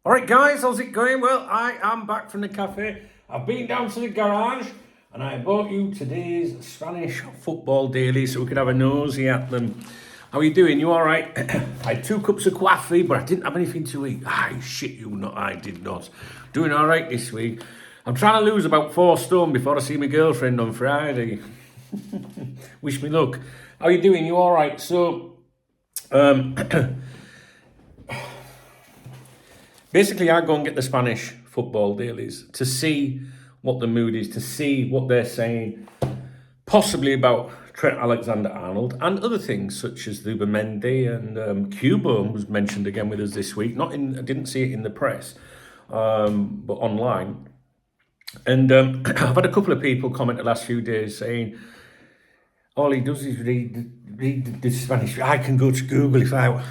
All right, guys, how's it going? Well, I am back from the cafe. I've been down to the garage and I bought you today's Spanish football daily so we could have a nosy at them. How are you doing? You all right? I had 2 cups of coffee, but I didn't have anything to eat. I shit you not, I did not. Doing all right this week. I'm trying to lose about 4 stone before I see my girlfriend on Friday. Wish me luck. How are you doing? You all right? So, basically, I go and get the Spanish football dailies to see what the mood is, to see what they're saying, possibly about Trent Alexander-Arnold and other things such as Zubimendi and Cuba was mentioned again with us this week. I didn't see it in the press, but online. And I've had a couple of people comment the last few days saying, all he does is read the Spanish. I can go to Google if I...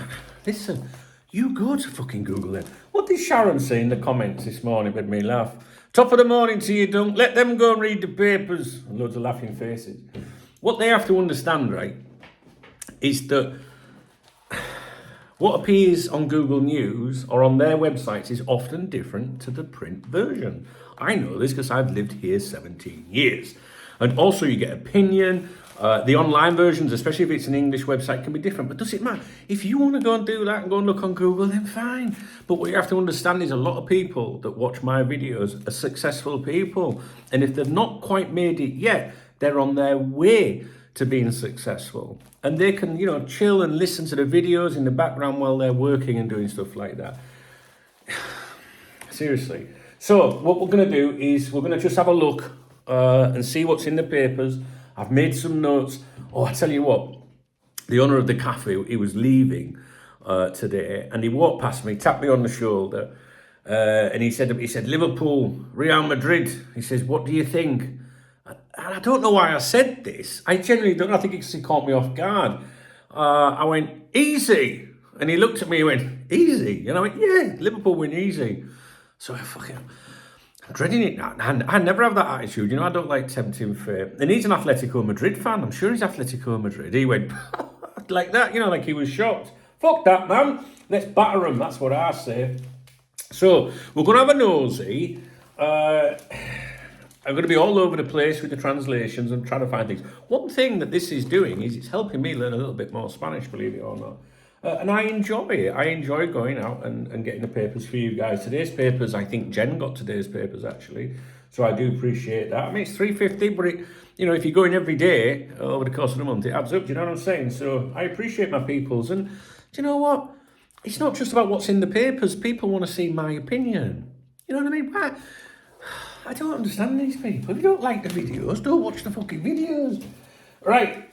Listen, you go to fucking Google then. What did Sharon say in the comments this morning? Made me laugh. Top of the morning to you, Dunk. Let them go and read the papers. And loads of laughing faces. What they have to understand, right, is that what appears on Google News or on their websites is often different to the print version. I know this because I've lived here 17 years. And also you get opinion. The online versions, especially if it's an English website, can be different. But does it matter? If you want to go and do that and go and look on Google, then fine. But what you have to understand is a lot of people that watch my videos are successful people. And if they've not quite made it yet, they're on their way to being successful. And they can, chill and listen to the videos in the background while they're working and doing stuff like that. Seriously. So what we're going to do is we're going to just have a look and see what's in the papers. I've made some notes. Oh, I tell you what, the owner of the cafe, he was leaving today, and he walked past me, tapped me on the shoulder, and he said, Liverpool, Real Madrid. He says, what do you think? And I don't know why I said this. I genuinely don't. I think he caught me off guard. I went, easy. And he looked at me and went, easy? And I went, yeah, Liverpool win easy. So I'm dreading it now. I never have that attitude. I don't like tempting fate. And he's an Atletico Madrid fan. I'm sure he's Atletico Madrid. He went like that, like he was shocked. Fuck that, man. Let's batter him. That's what I say. So we're going to have a nosy. I'm going to be all over the place with the translations and trying to find things. One thing that this is doing is it's helping me learn a little bit more Spanish, believe it or not. And I enjoy it. I enjoy going out and getting the papers for you guys. Today's papers, I think Jen got today's papers actually. So I do appreciate that. I mean, it's $3.50, but if you're going every day over the course of the month, it adds up. Do you know what I'm saying? So I appreciate my peoples. And do you know what? It's not just about what's in the papers. People want to see my opinion. You know what I mean? I don't understand these people. If you don't like the videos, don't watch the fucking videos. Right.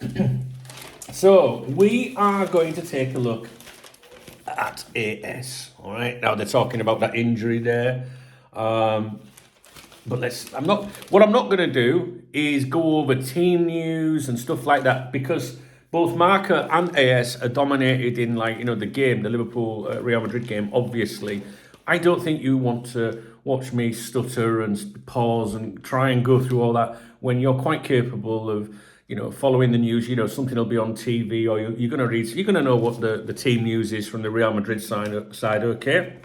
So we are going to take a look at AS. All right. Now they're talking about that injury there. But what I'm not going to do is go over team news and stuff like that, because both Marca and AS are dominated in the game, the Liverpool Real Madrid game, obviously. I don't think you want to watch me stutter and pause and try and go through all that when you're quite capable of, following the news. Something will be on TV or you're going to read. You're going to know what the team news is from the Real Madrid side, okay?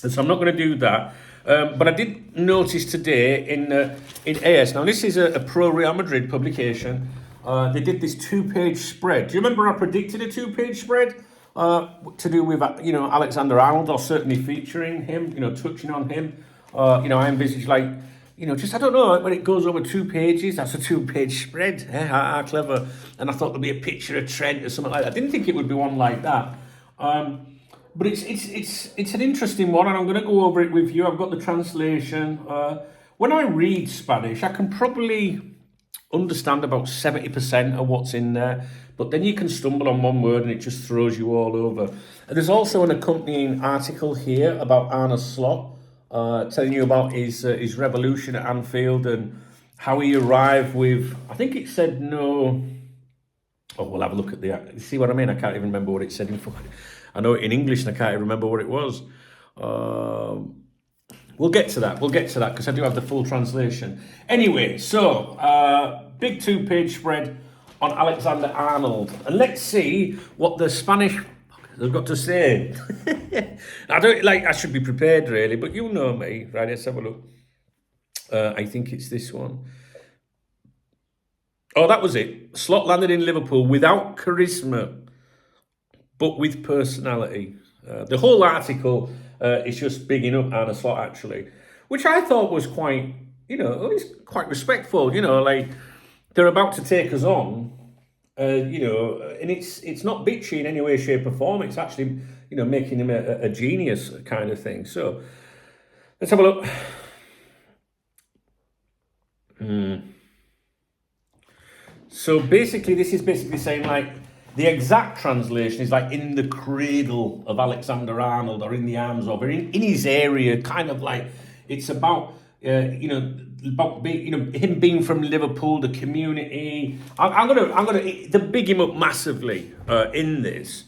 And so I'm not going to do that. But I did notice today in AS, now this is a pro Real Madrid publication. They did this 2-page spread. Do you remember I predicted a 2-page spread? To do with, Alexander-Arnold, or certainly featuring him, touching on him. I envisage I don't know, when it goes over 2 pages, that's a 2-page spread. How clever. And I thought there'd be a picture of Trent or something like that. I didn't think it would be one like that. But it's an interesting one, and I'm going to go over it with you. I've got the translation. When I read Spanish, I can probably understand about 70% of what's in there, but then you can stumble on one word and it just throws you all over. And there's also an accompanying article here about Arne Slot, telling you about his revolution at Anfield and how he arrived with, I think it said no. Oh, we'll have a look at the. See what I mean? I can't even remember what it said in. I know it in English and I can't even remember what it was. We'll get to that because I do have the full translation. Anyway, so big 2-page spread on Alexander-Arnold, and let's see what the Spanish I've got to say. I don't like. I should be prepared, really, but you know me, right? Let's have a look. I think it's this one. Oh, that was it. Slot landed in Liverpool without charisma, but with personality. The whole article is just bigging up Arne Slot, actually, which I thought was quite, it's quite respectful. Like they're about to take us on, and it's not bitchy in any way, shape, or form. It's actually, making him a genius kind of thing. So let's have a look. So basically, this is basically saying like the exact translation is like in the cradle of Alexander Arnold or in the arms of, or in his area, kind of like it's about him being from Liverpool, the community. I'm gonna they big him up massively in this.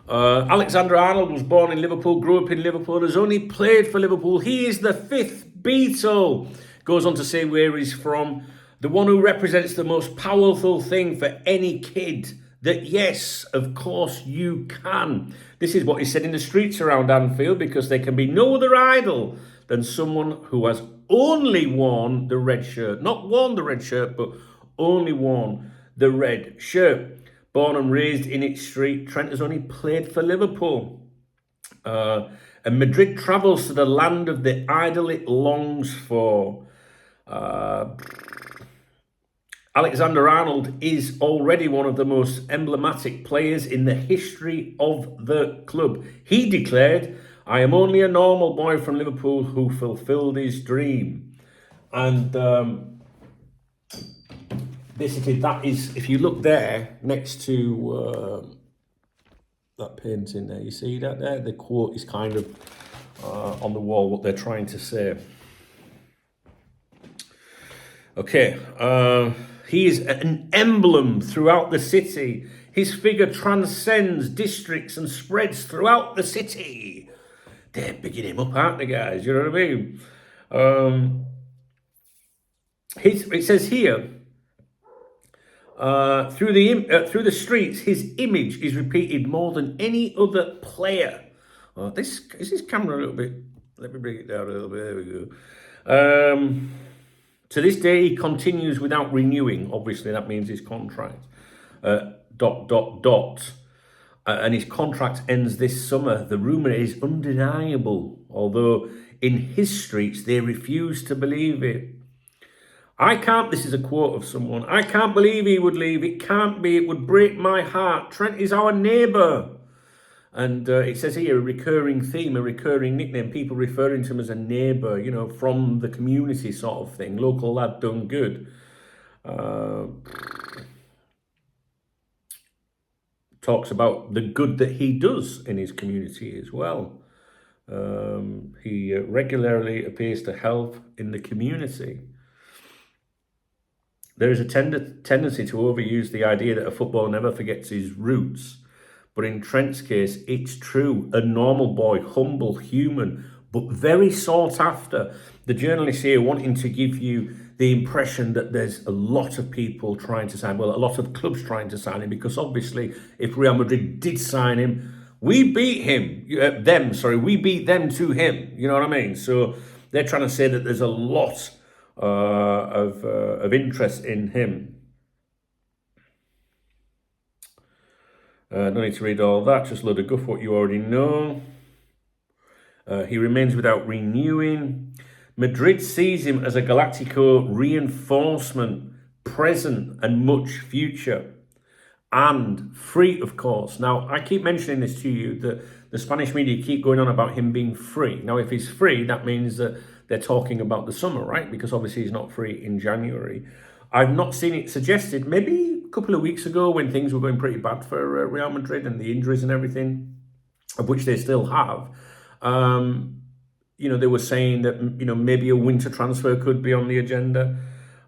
Alexander Arnold was born in Liverpool, grew up in Liverpool, has only played for Liverpool. He is the fifth Beatle. Goes on to say where he's from. The one who represents the most powerful thing for any kid. That yes, of course you can. This is what he said in the streets around Anfield, because there can be no other idol than someone who has only worn the red shirt. Not worn the red shirt, but only worn the red shirt. Born and raised in its street, Trent has only played for Liverpool. And Madrid travels to the land of the idol it longs for. Alexander Arnold is already one of the most emblematic players in the history of the club. He declared, "I am only a normal boy from Liverpool who fulfilled his dream." And basically that is, if you look there next to that painting there, you see that there? The quote is kind of on the wall, what they're trying to say. Okay, he is an emblem throughout the city. His figure transcends districts and spreads throughout the city. They're bigging him up, aren't they, guys? You know what I mean? It says here, through the streets, his image is repeated more than any other player. Is this camera a little bit? Let me bring it down a little bit. There we go. To this day, he continues without renewing. Obviously, that means his contract. And his contract ends this summer. The rumour is undeniable, although in his streets they refuse to believe it. This is a quote of someone, "I can't believe he would leave. It can't be. It would break my heart. Trent is our neighbour." And it says here a recurring theme, a recurring nickname, people referring to him as a neighbour, from the community sort of thing. Local lad done good. Talks about the good that he does in his community as well. He regularly appears to help in the community. There is a tendency to overuse the idea that a footballer never forgets his roots. But in Trent's case, it's true. A normal boy, humble, human, but very sought after. The journalists here wanting to give you the impression that there's a lot of people trying to sign, well, a lot of clubs trying to sign him, because obviously if Real Madrid did sign him, we beat we beat them to him. You know what I mean? So they're trying to say that there's a lot of interest in him. No need to read all that, just load of guff what you already know. He remains without renewing. Madrid sees him as a Galactico reinforcement, present and much future. And free, of course. Now, I keep mentioning this to you, that the Spanish media keep going on about him being free. Now, if he's free, that means that they're talking about the summer, right? Because obviously he's not free in January. I've not seen it suggested, maybe a couple of weeks ago when things were going pretty bad for Real Madrid and the injuries and everything, of which they still have. They were saying that, maybe a winter transfer could be on the agenda.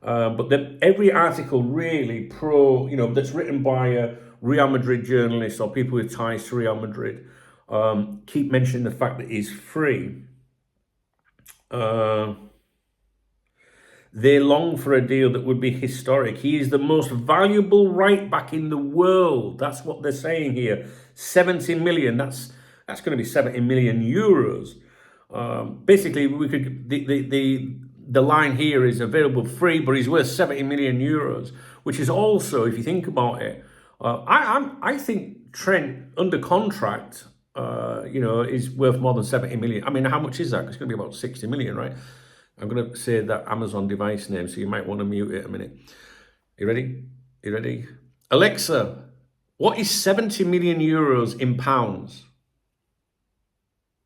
But every article really that's written by Real Madrid journalists or people with ties to Real Madrid keep mentioning the fact that he's free. They long for a deal that would be historic. He is the most valuable right back in the world. That's what they're saying here. 70 million. That's going to be 70 million euros. Basically, we could the line here is available free, but he's worth 70 million euros, which is also, if you think about it, I think Trent under contract, is worth more than 70 million. I mean, how much is that? It's going to be about 60 million, right? I'm going to say that Amazon device name, so you might want to mute it a minute. You ready? You ready? Alexa, what is 70 million euros in pounds?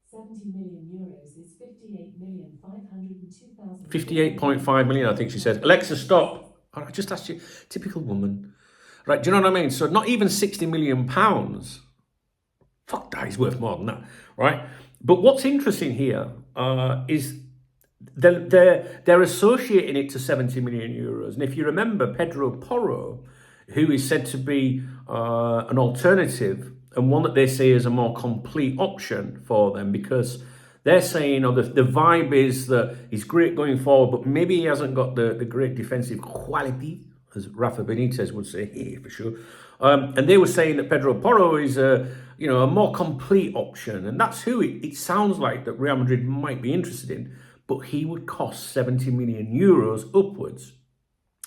70 million euros is 58,502,000. 58.5 million, I think she says. Alexa, stop. I just asked you. Typical woman. Right, do you know what I mean? So not even 60 million pounds. Fuck that, he's worth more than that, right? But what's interesting here is they're associating it to 70 million euros. And if you remember, Pedro Porro, who is said to be an alternative and one that they see as a more complete option for them, because they're saying, the vibe is that he's great going forward, but maybe he hasn't got the great defensive quality, as Rafa Benitez would say, for sure. And they were saying that Pedro Porro is a more complete option, and that's who it sounds like that Real Madrid might be interested in. But he would cost 70 million euros upwards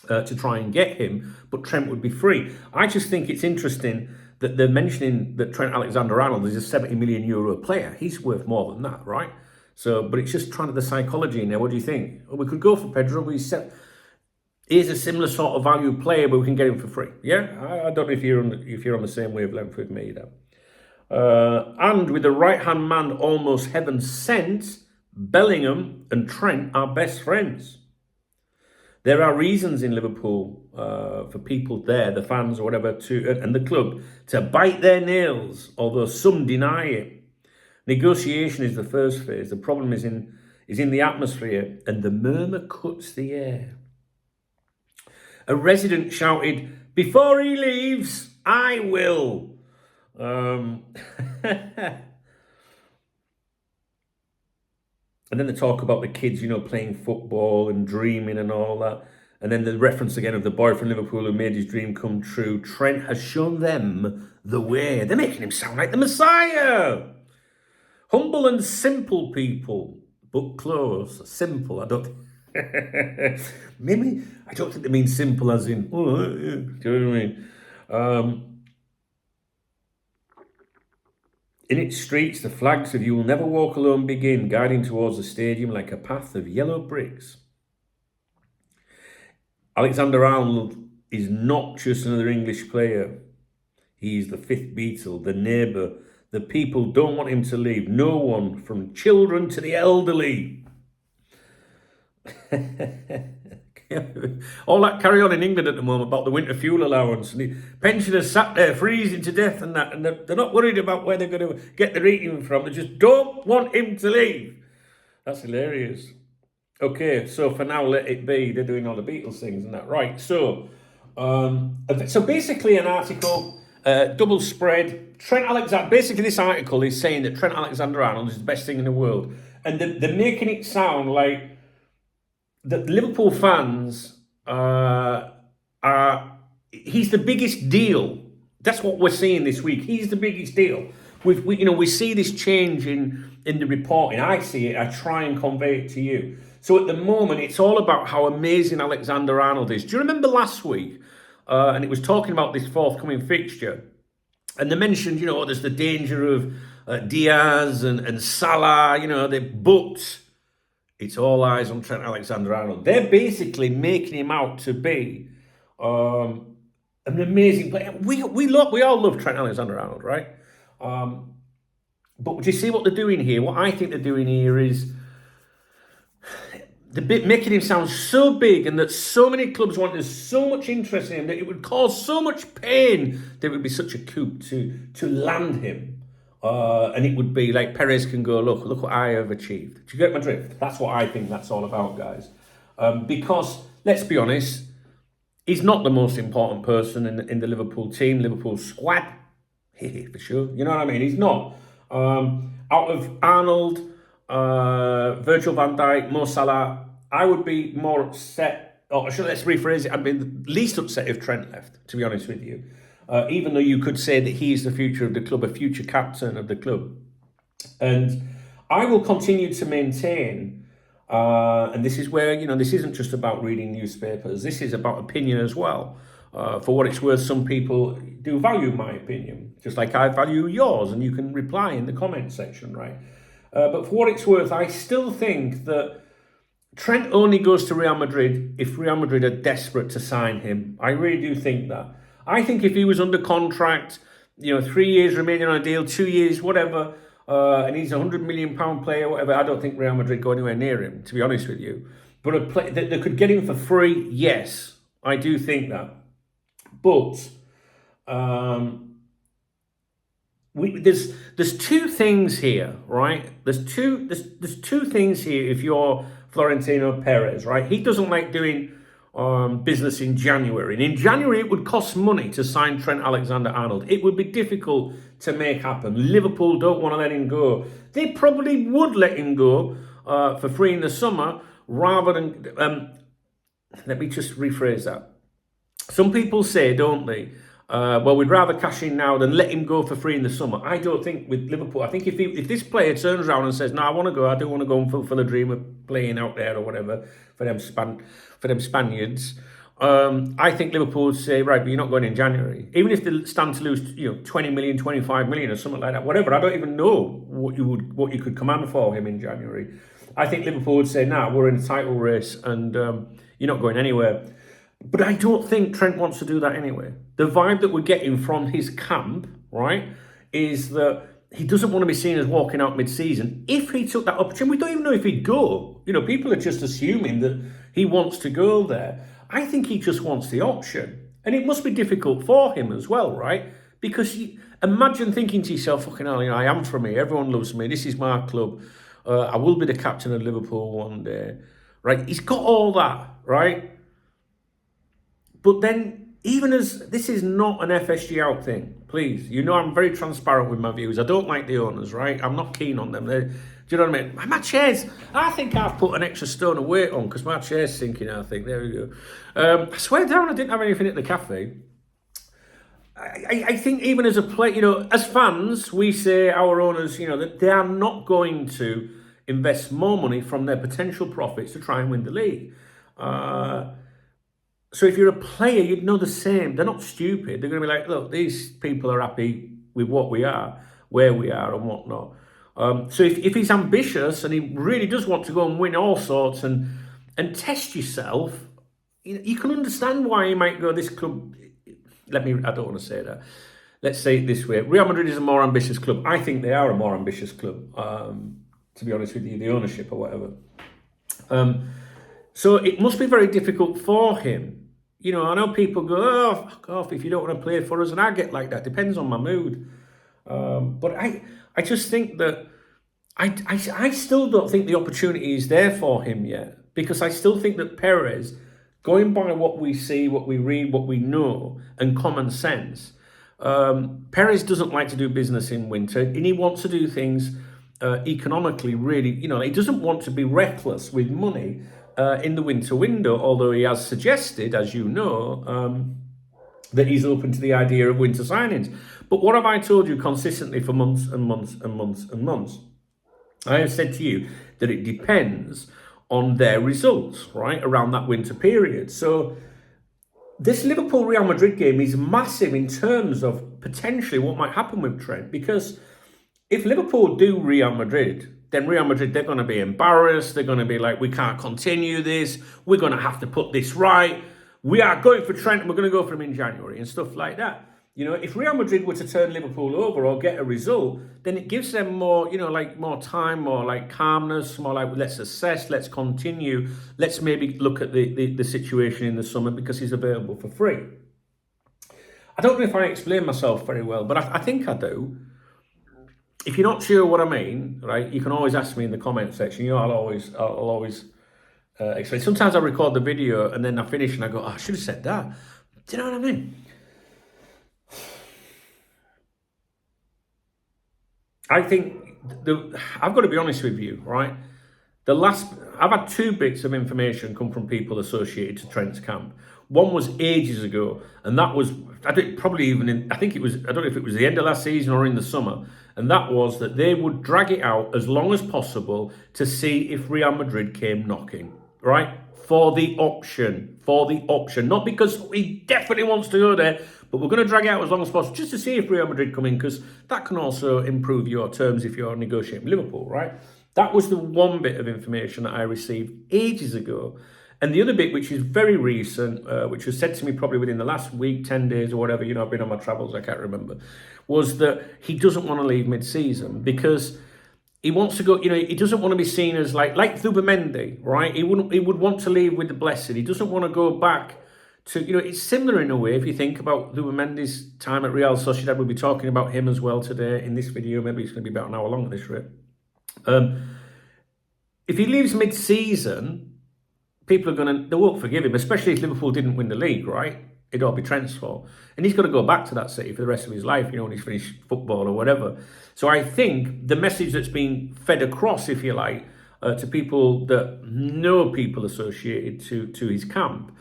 to try and get him, but Trent would be free. I just think it's interesting that they're mentioning that Trent Alexander-Arnold is a 70 million euro player. He's worth more than that, right? So, but it's just trying to the psychology in there. What do you think? Well, we could go for Pedro, but he's a similar sort of value player, but we can get him for free. Yeah, I don't know if you're on the same wavelength with me, though. And with the right-hand man almost heaven sent, Bellingham and Trent are best friends. There are reasons in Liverpool for people there, the fans or whatever, and the club, to bite their nails, although some deny it. Negotiation is the first phase. The problem is in the atmosphere, and the murmur cuts the air. A resident shouted, "Before he leaves, I will." And then they talk about the kids, playing football and dreaming and all that. And then the reference again of the boy from Liverpool who made his dream come true. Trent has shown them the way. They're making him sound like the Messiah. Humble and simple people, but close. Simple, I don't maybe, I don't think they mean simple as in, do you know what I mean? In its streets, the flags of "You Will Never Walk Alone" begin, guiding towards the stadium like a path of yellow bricks. Alexander-Arnold is not just another English player. He is the fifth Beatle, the neighbour. The people don't want him to leave. No one, from children to the elderly. All that carry on in England at the moment about the winter fuel allowance, and the pensioners sat there freezing to death and that, and they're not worried about where they're going to get their eating from. They just don't want him to leave. That's hilarious. Okay, so for now, let it be. They're doing all the Beatles things and that, right? So basically, an article, double spread. Trent Alexander. Basically, this article is saying that Trent Alexander-Arnold is the best thing in the world, and they're making it sound like the Liverpool fans he's the biggest deal. That's what we're seeing this week. He's the biggest deal. We see this change in the reporting. I see it. I try and convey it to you. So at the moment, it's all about how amazing Alexander-Arnold is. Do you remember last week? And it was talking about this forthcoming fixture. And they mentioned, there's the danger of Diaz and Salah, they booked. It's all eyes on Trent Alexander-Arnold. They're basically making him out to be an amazing player. We all love Trent Alexander-Arnold, right? But do you see what they're doing here? What I think they're doing here is making him sound so big, and that so many clubs want, there's so much interest in him that it would cause so much pain that it would be such a coup to land him. And it would be like Perez can go, look what I have achieved. Do you get my drift? That's what I think that's all about, guys. Because, let's be honest, he's not the most important person in the Liverpool team, Liverpool squad. For sure. You know what I mean? He's not. Out of Arnold, Virgil van Dijk, Mo Salah, I would be more upset, or let's rephrase it, I'd be the least upset if Trent left, to be honest with you. Even though you could say that he's the future of the club, a future captain of the club. And I will continue to maintain, and this is where, this isn't just about reading newspapers, this is about opinion as well. For what it's worth, some people do value my opinion, just like I value yours, and you can reply in the comment section, right? But for what it's worth, I still think that Trent only goes to Real Madrid if Real Madrid are desperate to sign him. I really do think that. I think if he was under contract, 3 years remaining on a deal, 2 years, whatever, and he's a £100 million player, whatever, I don't think Real Madrid go anywhere near him, to be honest with you. But a play that they could get him for free, yes, I do think that. But there's two things here, right? There's two things here. If you're Florentino Perez, right, he doesn't like doing business in January. And in January, it would cost money to sign Trent Alexander-Arnold. It would be difficult to make happen. Liverpool don't want to let him go. They probably would let him go for free in the summer rather than... let me just rephrase that. Some people say, don't they, well, we'd rather cash in now than let him go for free in the summer. I don't think with Liverpool. I think if this player turns around and says, no, I want to go, I do want to go and fulfill a dream of playing out there or whatever for them Spaniards, I think Liverpool would say, right, but you're not going in January. Even if they stand to lose, 20 million, 25 million or something like that, whatever. I don't even know what you could command for him in January. I think Liverpool would say, nah, we're in a title race and you're not going anywhere. But I don't think Trent wants to do that anyway. The vibe that we're getting from his camp, right, is that he doesn't want to be seen as walking out mid-season. If he took that opportunity, we don't even know if he'd go. People are just assuming that he wants to go there. I think he just wants the option. And it must be difficult for him as well, right? Because imagine thinking to yourself, fucking hell, I am from here. Everyone loves me. This is my club. I will be the captain of Liverpool one day, right? He's got all that, right? But then, even as this is not an FSG out thing, please, I'm very transparent with my views. I don't like the owners, right? I'm not keen on them. Do you know what I mean? My chair's, I think I've put an extra stone of weight on because my chair's sinking, I think. There we go. I swear down, I didn't have anything at the cafe. I think even as a player, as fans, we say our owners, that they are not going to invest more money from their potential profits to try and win the league. So if you're a player, you'd know the same. They're not stupid. They're going to be like, look, these people are happy with what we are, where we are and whatnot. So if he's ambitious and he really does want to go and win all sorts and test yourself, you can understand why he might go, this club, I don't want to say that. Let's say it this way. Real Madrid is a more ambitious club. I think they are a more ambitious club, to be honest with you, the ownership or whatever. So it must be very difficult for him. I know people go, oh, fuck off if you don't want to play for us. And I get like that. Depends on my mood. But I just think that I still don't think the opportunity is there for him yet. Because I still think that Perez, going by what we see, what we read, what we know, and common sense, Perez doesn't like to do business in winter. And he wants to do things economically, really. He doesn't want to be reckless with money in the winter window, although he has suggested, as you know, that he's open to the idea of winter signings. But what have I told you consistently for months and months and months and months? I have said to you that it depends on their results, right, around that winter period. So this Liverpool-Real Madrid game is massive in terms of potentially what might happen with Trent, because if Liverpool do Real Madrid, then Real Madrid, they're going to be embarrassed. They're going to be like, we can't continue this. We're going to have to put this right. We are going for Trent and we're going to go for him in January and stuff like that. If Real Madrid were to turn Liverpool over or get a result, then it gives them more, more time, more calmness, more let's assess, let's continue. Let's maybe look at the situation in the summer because he's available for free. I don't know if I explain myself very well, but I think I do. If you're not sure what I mean, right, you can always ask me in the comment section. I'll always explain. Sometimes I record the video and then I finish and I go, oh, I should have said that. Do you know what I mean? I think I've got to be honest with you, right? I've had two bits of information come from people associated to Trent's camp. One was ages ago, and that was, I think it was, I don't know if it was the end of last season or in the summer, and that was that they would drag it out as long as possible to see if Real Madrid came knocking, right? For the option, not because he definitely wants to go there, but we're going to drag it out as long as possible just to see if Real Madrid come in, because that can also improve your terms if you're negotiating with Liverpool, right? That was the one bit of information that I received ages ago. And the other bit, which is very recent, which was said to me probably within the last week, 10 days or whatever, I've been on my travels, I can't remember, was that he doesn't want to leave mid-season because he wants to go, he doesn't want to be seen as like Zubimendi, right? He would want to leave with the blessed. He doesn't want to go back to, it's similar in a way if you think about Zubimendi's time at Real Sociedad. We'll be talking about him as well today in this video. Maybe it's going to be about an hour long at this rate. If he leaves mid-season, they won't forgive him, especially if Liverpool didn't win the league, right? It'd all be Trent's fault. And he's got to go back to that city for the rest of his life, when he's finished football or whatever. So I think the message that's being fed across, if you like, to people that know people associated to his camp,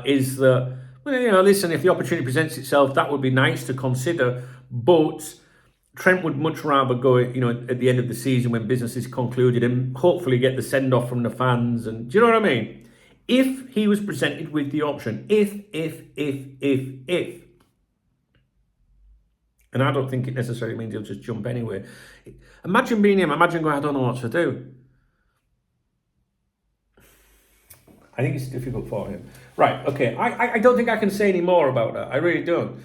is that, listen, if the opportunity presents itself, that would be nice to consider, but Trent would much rather go, at the end of the season when business is concluded and hopefully get the send-off from the fans. And do you know what I mean? If he was presented with the option, if. And I don't think it necessarily means he'll just jump anyway. Imagine being him. Imagine going, I don't know what to do. I think it's difficult for him. Right, okay. I don't think I can say any more about that. I really don't.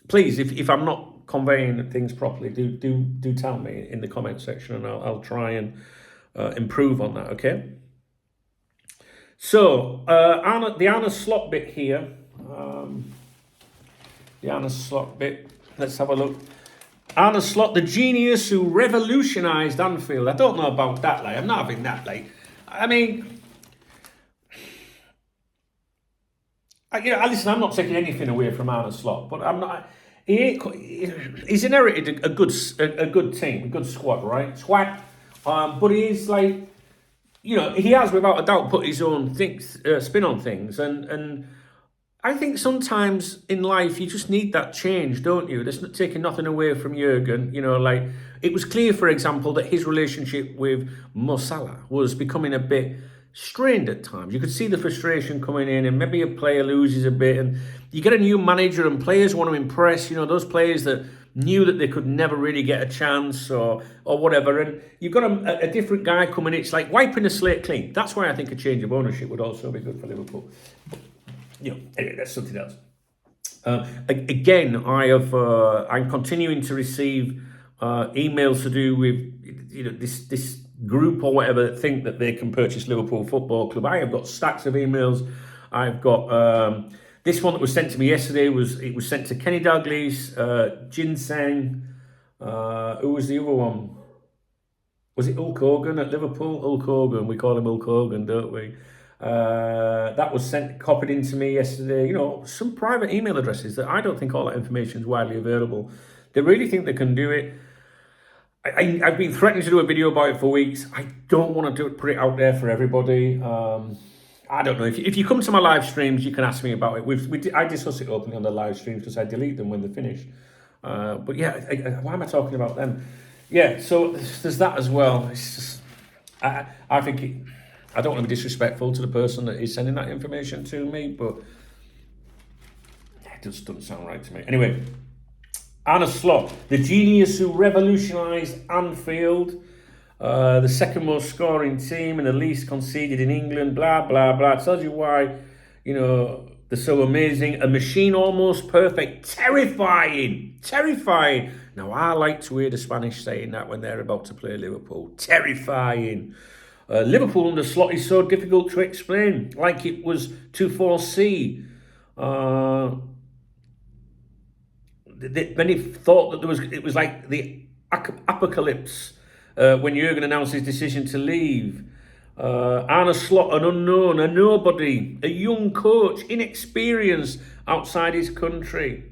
Please, if I'm not conveying things properly, do tell me in the comment section, and I'll try and improve on that, okay? So, the Arne slot bit here. The Arne slot bit. Let's have a look. Arne Slot, the genius who revolutionised Anfield. I don't know about that, I'm not having that, I mean, listen, I'm not taking anything away from Arne Slot, but I'm not. He's inherited a good team, a good squad, right? Swag, but he's he has without a doubt put his own spin on things, and I think sometimes in life you just need that change, don't you? That's not taking nothing away from Jurgen. It was clear, for example, that his relationship with Mo Salah was becoming a bit strained at times. You could see the frustration coming in, and maybe a player loses a bit, and you get a new manager and players want to impress, those players that knew that they could never really get a chance or whatever, and you've got a different guy coming in. It's like wiping the slate clean. That's why I think a change of ownership would also be good for Liverpool. Anyway, that's something else. Again, I'm continuing to receive emails to do with this group or whatever that think that they can purchase Liverpool Football Club. I have got stacks of emails. I've got this one that was sent to me yesterday. It was sent to Kenny Dalglish, Ginseng. Who was the other one? Was it Hulk Hogan at Liverpool? Hulk Hogan. We call him Hulk Hogan, don't we? That was copied into me yesterday. Some private email addresses that I don't think all that information is widely available. They really think they can do it. I've been threatening to do a video about it for weeks. I don't want to put it out there for everybody. I don't know. If you come to my live streams, you can ask me about it. I discuss it openly on the live streams because I delete them when they're finished. But yeah, why am I talking about them? Yeah, so there's that as well. It's just, I think I don't want to be disrespectful to the person that is sending that information to me, but it just doesn't sound right to me. Anyway, Arne Slot, the genius who revolutionised Anfield, the second most scoring team and the least conceded in England, blah, blah, blah. It tells you why, they're so amazing. A machine almost perfect. Terrifying. Now, I like to hear the Spanish saying that when they're about to play Liverpool. Terrifying. Liverpool under Slot is so difficult to explain, like it was to foresee. Many thought that it was like the apocalypse when Jurgen announced his decision to leave. Arne Slot, an unknown, a nobody, a young coach, inexperienced outside his country.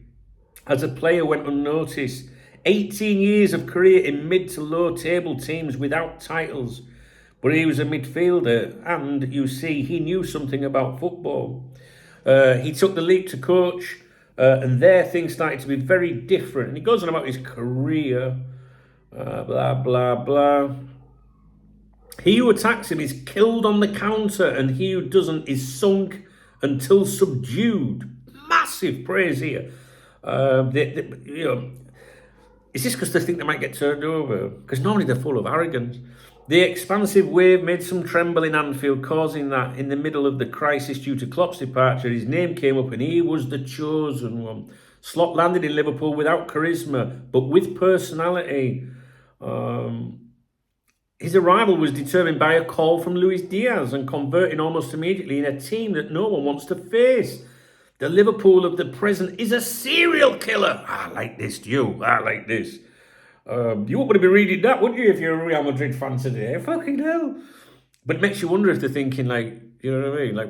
As a player went unnoticed. 18 years of career in mid to low table teams without titles. But he was a midfielder, and you see, he knew something about football. He took the leap to coach, and there things started to be very different. And he goes on about his career, blah, blah, blah. He who attacks him is killed on the counter, and he who doesn't is sunk until subdued. Massive praise here. Is this because they think they might get turned over? Because normally they're full of arrogance. The expansive wave made some tremble in Anfield, causing that in the middle of the crisis due to Klopp's departure, his name came up and he was the chosen one. Slot landed in Liverpool without charisma, but with personality. His arrival was determined by a call from Luis Diaz and converting almost immediately in a team that no one wants to face. The Liverpool of the present is a serial killer. I like this, you. I like this. You wouldn't be reading that, wouldn't you, if you're a Real Madrid fan today? Fucking hell. But it makes you wonder if they're thinking, like, you know what I mean? Like,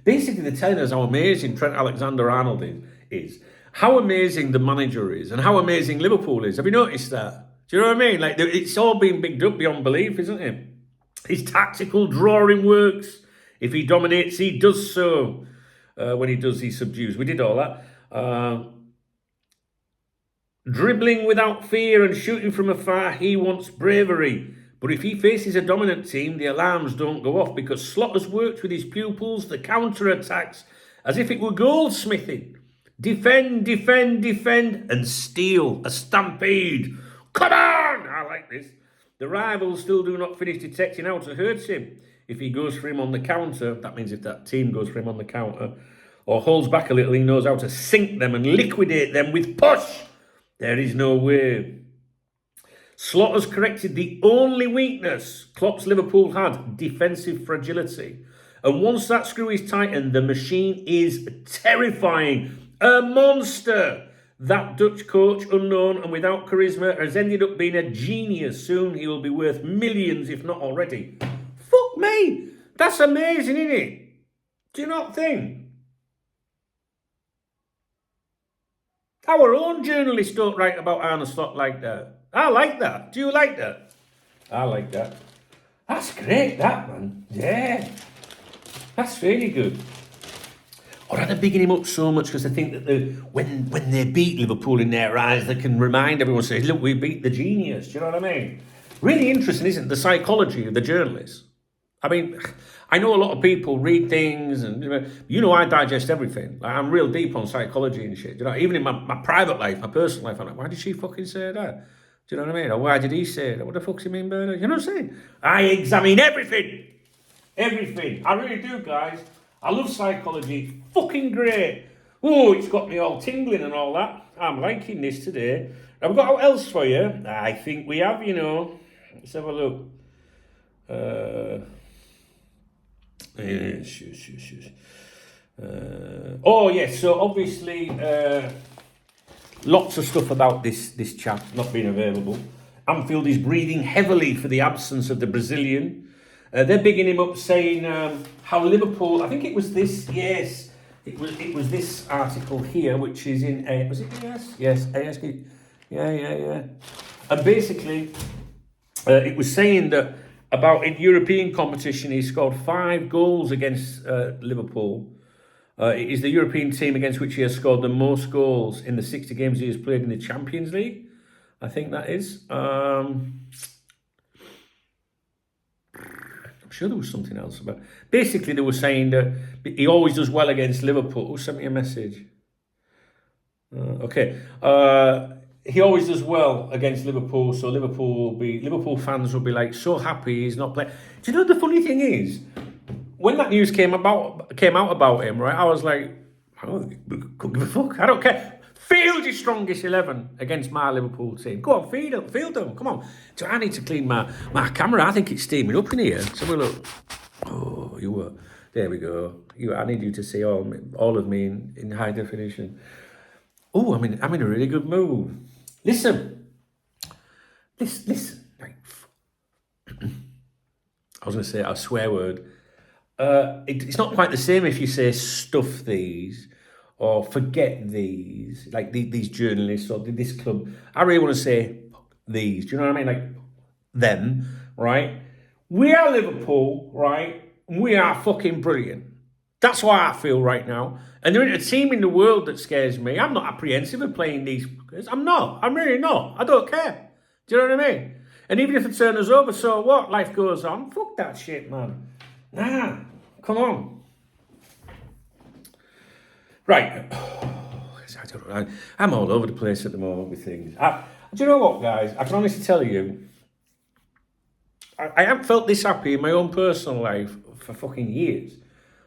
basically, they're telling us how amazing Trent Alexander-Arnold is, how amazing the manager is, and how amazing Liverpool is. Have you noticed that? Do you know what I mean? Like, it's all been bigged up beyond belief, isn't it? His tactical drawing works. If he dominates, he does so. When he does, he subdues. We did all that. Dribbling without fear and shooting from afar, he wants bravery. But if he faces a dominant team, the alarms don't go off because Slot has worked with his pupils, the counter-attacks, as if it were goldsmithing. Defend, defend, defend, and steal. A stampede. Come on! I like this. The rivals still do not finish detecting how to hurt him. If he goes for him on the counter, that means if that team goes for him on the counter, or holds back a little, he knows how to sink them and liquidate them with push. There is no way. Slot has corrected the only weakness Klopp's Liverpool had, defensive fragility. And once that screw is tightened, the machine is terrifying. A monster. That Dutch coach, unknown and without charisma, has ended up being a genius. Soon he will be worth millions, if not already. Fuck me. That's amazing, isn't it? Do you not think? Our own journalists don't write about Arne Slot like that. I like that. Do you like that? I like that. That's great, that, man. Yeah. That's really good. Or are they bigging him up so much because they think that when they beat Liverpool in their eyes, they can remind everyone, say, look, we beat the genius. Do you know what I mean? Really interesting, isn't it? The psychology of the journalists. I mean, I know a lot of people read things and, I digest everything. Like, I'm real deep on psychology and shit. Even in my private life, my personal life, I'm like, why did she fucking say that? Do you know what I mean? Or why did he say that? What the fuck's he mean by that? You know what I'm saying? I examine everything. Everything. I really do, guys. I love psychology. Fucking great. Oh, it's got me all tingling and all that. I'm liking this today. Have we got what else for you? I think we have, Let's have a look. Yes. So obviously, lots of stuff about this chap not being available. Anfield is breathing heavily for the absence of the Brazilian. They're bigging him up, saying how Liverpool. I think it was this. Yes, it was this article here, which is in. Was it AS? Yes, AS. Yeah. And basically, it was saying that about in European competition, he scored 5 goals against Liverpool. It is the European team against which he has scored the most goals in the 60 games he has played in the Champions League. I think that is. I'm sure there was something else about. Basically, they were saying that he always does well against Liverpool. Who sent me a message? Okay. He always does well against Liverpool, so Liverpool fans will be like so happy he's not playing. Do you know the funny thing is, when that news came out about him, right? I was like, I couldn't give a fuck. I don't care. Field your strongest 11 against my Liverpool team. Go on, field them. Come on. So I need to clean my camera. I think it's steaming up in here. So we look. Oh, you were. There we go. I need you to see all of me in high definition. Oh, I'm in a really good mood. Listen. Like, I was going to say a swear word. It's not quite the same if you say stuff these or forget these, like these journalists or this club. I really want to say these. Do you know what I mean? Like them, right? We are Liverpool, right? We are fucking brilliant. That's why I feel right now. And there ain't a team in the world that scares me. I'm not apprehensive of playing these fuckers. I'm not. I'm really not. I don't care. Do you know what I mean? And even if it turns us over, so what? Life goes on. Fuck that shit, man. Nah. Come on. Right. I don't know. I'm all over the place at the moment with things. Do you know what, guys? I can honestly tell you, I haven't felt this happy in my own personal life for fucking years.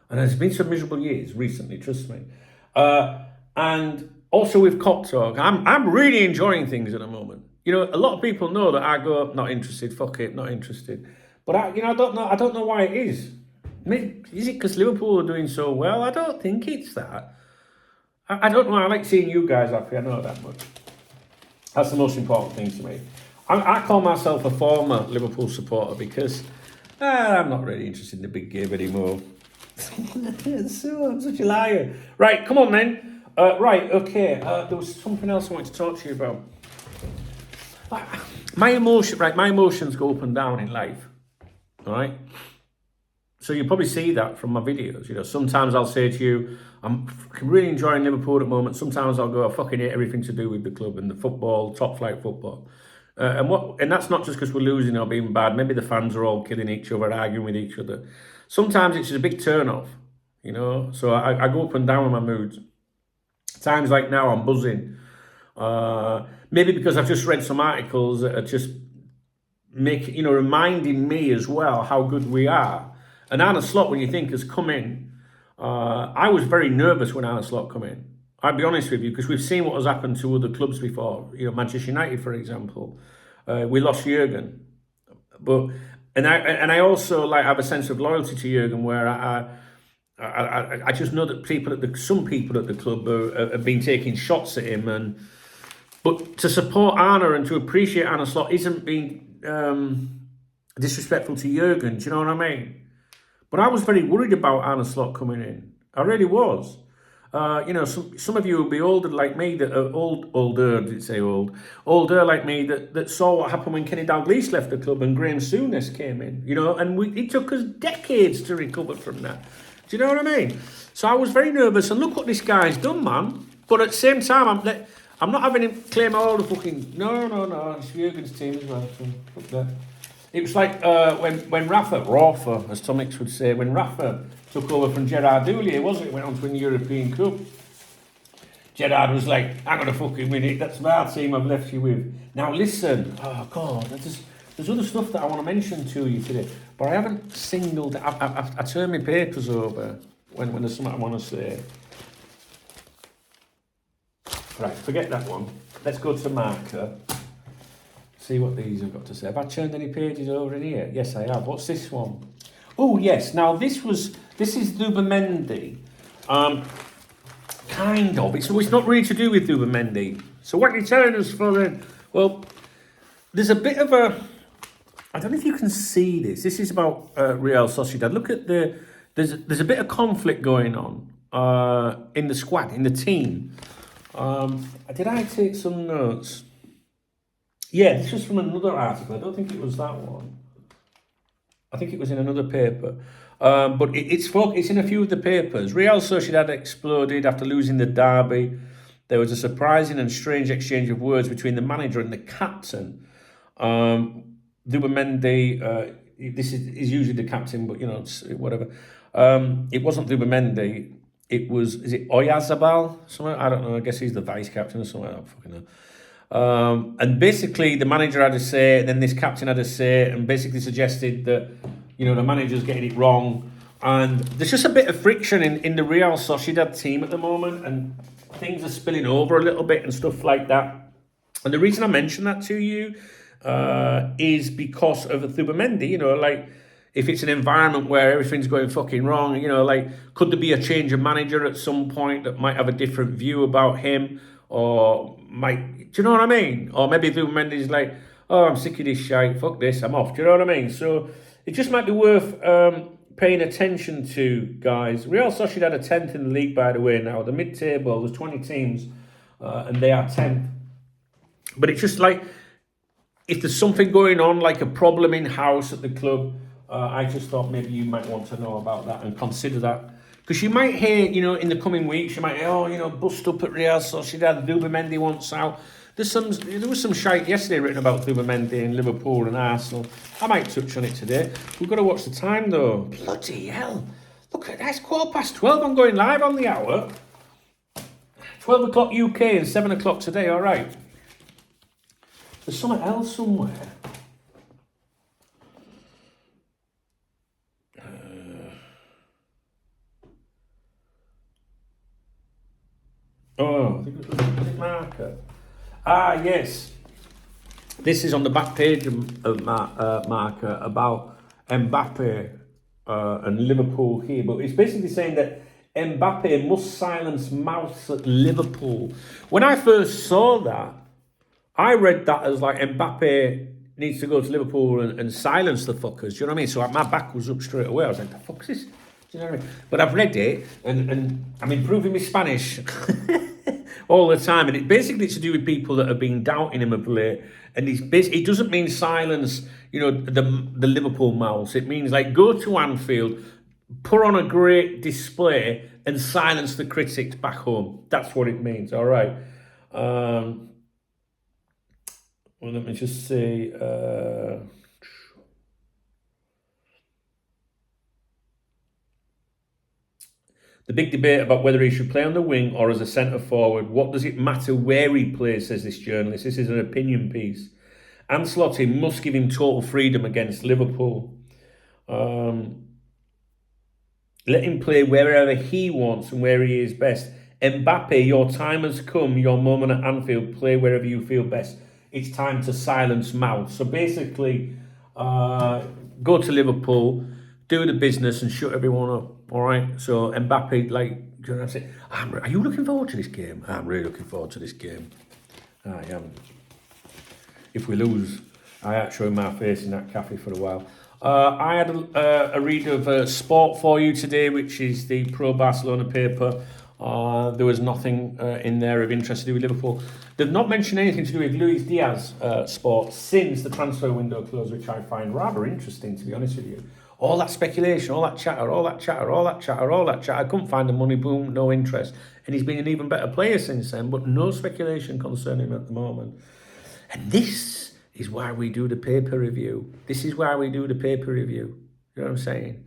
And there's been some miserable years recently, trust me. And also with Cop Talk, I'm really enjoying things at the moment. You know, a lot of people know that I go, not interested, fuck it, not interested. But I don't know why it is. Maybe, is it because Liverpool are doing so well? I don't think it's that. I don't know. I like seeing you guys happy. I know that much. That's the most important thing to me. I call myself a former Liverpool supporter because I'm not really interested in the big game anymore. So I'm such a liar. Right, come on then. Right, okay. There was something else I wanted to talk to you about. My emotions go up and down in life. All right. So you probably see that from my videos. You know, sometimes I'll say to you, I'm really enjoying Liverpool at the moment. Sometimes I'll go, I fucking hate everything to do with the club and the football, top flight football. And that's not just because we're losing or being bad. Maybe the fans are all killing each other, arguing with each other. Sometimes it's just a big turn off, you know. So I go up and down with my moods. Times like now, I'm buzzing. Maybe because I've just read some articles that are just reminding me as well how good we are. And Arne Slot, when you think, has come in. I was very nervous when Arne Slot come in. I'll be honest with you, because we've seen what has happened to other clubs before. You know, Manchester United, for example. We lost Jurgen. And I also have a sense of loyalty to Jurgen, where I just know that some people at the club have been taking shots at him, but to support Arne and to appreciate Arne Slot isn't being disrespectful to Jurgen. Do you know what I mean? But I was very worried about Arne Slot coming in. I really was. Some of you will be older like me, that are older like me, that saw what happened when Kenny Dalglish left the club and Graham Souness came in, you know, and it took us decades to recover from that. Do you know what I mean? So I was very nervous, and look what this guy's done, man. But at the same time, I'm not having him claim all the fucking... No, it's Jurgen's team as well. Up there. It was like when Rafa, as Tom Hicks would say, when Rafa took over from Gerard Houllier, wasn't it? Went on to win the European Cup. Gerard was like, I'm going to fucking win it. That's my team I've left you with. Now listen, oh God, there's other stuff that I want to mention to you today, but I haven't singled... I turned my papers over when there's something I want to say. Right, forget that one. Let's go to marker. See what these have got to say. Have I turned any pages over in here? Yes, I have. What's this one? Oh, yes. Now, this is Zubimendi. Kind of. It's not really to do with Zubimendi. So what you're telling us for then? Well, there's a bit of a... I don't know if you can see this. This is about Real Sociedad. Look at there's a bit of conflict going on in the squad, in the team. Did I take some notes? Yeah, this was from another article. I don't think it was that one. I think it was in another paper. But it's in a few of the papers. Real Sociedad exploded after losing the derby. There was a surprising and strange exchange of words between the manager and the captain. Zubimendi, this is usually the captain, but, you know, it's whatever. It wasn't Zubimendi. Is it Oyarzabal? Something? I don't know. I guess he's the vice captain or something. I don't fucking know. And basically, the manager had a say, and then this captain had a say, and basically suggested that, you know, the manager's getting it wrong. And there's just a bit of friction in the Real Sociedad team at the moment, and things are spilling over a little bit and stuff like that. And the reason I mention that to you is because of Zubimendi, you know, like, if it's an environment where everything's going fucking wrong, you know, like, could there be a change of manager at some point that might have a different view about him? Or do you know what I mean? Or maybe Zubimendi's like, oh, I'm sick of this shite, fuck this, I'm off. Do you know what I mean? So it just might be worth paying attention to, guys, Real Sociedad are 10th in the league, by the way, now. The mid-table, there's 20 teams, and they are 10th. But it's just like, if there's something going on, like a problem in-house at the club, I just thought maybe you might want to know about that and consider that. Because you might hear, in the coming weeks, you might hear, bust up at Real Sociedad, Zubimendi wants out. There was some shite yesterday written about Zubimendi in Liverpool and Arsenal. I might touch on it today. We've got to watch the time, though. Bloody hell. Look at that, it's 12:15. I'm going live on the hour. 12 o'clock UK and 7 o'clock today, all right. There's something else somewhere. I think it was Marker. Yes. This is on the back page of Marker about Mbappe and Liverpool here. But it's basically saying that Mbappe must silence mouths at Liverpool. When I first saw that, I read that as like Mbappe needs to go to Liverpool and silence the fuckers. Do you know what I mean? So my back was up straight away. I was like, the fuck's this? Do you know what I mean? But I've read it and I'm improving my Spanish all the time. And it's to do with people that have been doubting him of late. And it doesn't mean silence, the Liverpool mouths. It means like go to Anfield, put on a great display and silence the critics back home. That's what it means, all right? Well, let me just say, the big debate about whether he should play on the wing or as a centre forward. What does it matter where he plays, says this journalist. This is an opinion piece. Ancelotti must give him total freedom against Liverpool. Let him play wherever he wants and where he is best. Mbappe, your time has come. Your moment at Anfield. Play wherever you feel best. It's time to silence mouths. So basically, go to Liverpool, do the business and shut everyone up. All right. So Mbappe, are you looking forward to this game? I'm really looking forward to this game. I am. If we lose, I ain't showing my face in that cafe for a while. I had a read of Sport for You today, which is the pro Barcelona paper. There was nothing in there of interest to do with Liverpool. They've not mentioned anything to do with Luis Diaz sport since the transfer window closed, which I find rather interesting, to be honest with you. All that speculation, all that chatter. I couldn't find the money, boom, no interest. And he's been an even better player since then, but no speculation concerning him at the moment. And this is why we do the paper review. You know what I'm saying?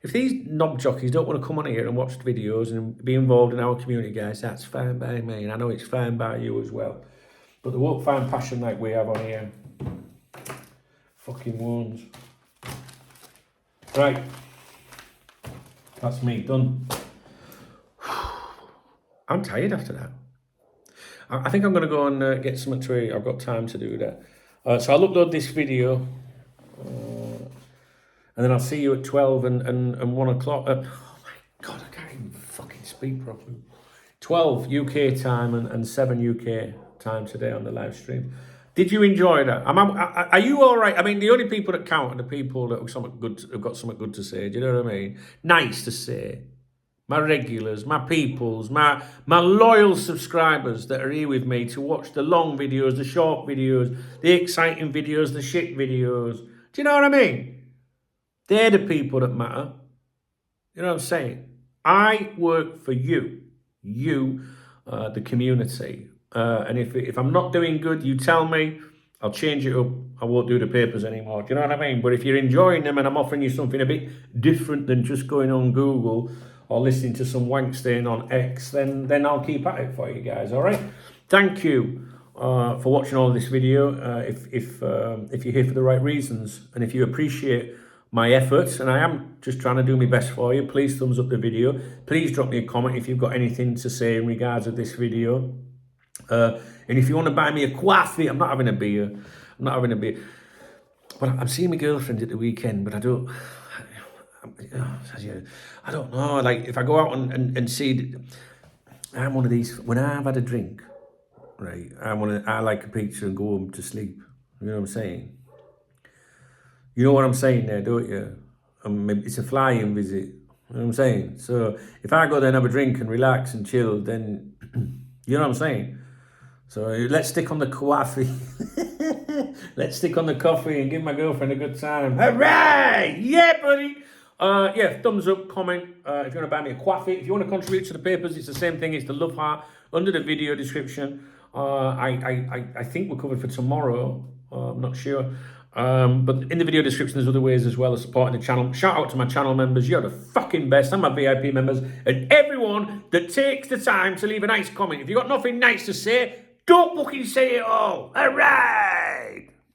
If these knob jockeys don't want to come on here and watch the videos and be involved in our community, guys, that's fine by me. And I know it's fine by you as well. But they won't find passion like we have on here. Fucking wounds. Right. That's me, done. I'm tired after that. I think I'm going to go and get something to eat. I've got time to do that. So I'll upload this video. And then I'll see you at 12 and 1 o'clock. Oh my God, I can't even fucking speak properly. 12 UK time and 7 UK time today on the live stream. Did you enjoy that? Are you all right? I mean, the only people that count are the people that have got something good to say. Do you know what I mean? Nice to say. My regulars, my peoples, my loyal subscribers that are here with me to watch the long videos, the short videos, the exciting videos, the shit videos. Do you know what I mean? They're the people that matter. You know what I'm saying? I work for you, the community. And if I'm not doing good, you tell me, I'll change it up. I won't do the papers anymore. Do you know what I mean? But if you're enjoying them and I'm offering you something a bit different than just going on Google or listening to some wank stain on X, then I'll keep at it for you guys, all right? Thank you for watching all of this video. If you're here for the right reasons and if you appreciate my efforts, and I am just trying to do my best for you, please thumbs up the video. Please drop me a comment if you've got anything to say in regards to this video. And if you want to buy me a coffee, I'm not having a beer. But I'm seeing my girlfriend at the weekend, but I don't know. Like, if I go out and see, I'm one of these, when I've had a drink, right, I like a pizza and go home to sleep. You know what I'm saying? You know what I'm saying there, don't you? It's a flying visit. You know what I'm saying? So if I go there and have a drink and relax and chill, then you know what I'm saying? So let's stick on the coffee. Let's stick on the coffee and give my girlfriend a good time. Hooray! Yeah, buddy! Yeah, thumbs up, comment if you want to buy me a coffee. If you want to contribute to the papers, it's the same thing. It's the love heart under the video description. I think we're covered for tomorrow. I'm not sure. But in the video description, there's other ways as well as supporting the channel. Shout out to my channel members. You're the fucking best. And my VIP members. And everyone that takes the time to leave a nice comment. If you've got nothing nice to say, don't fucking say it all. All right.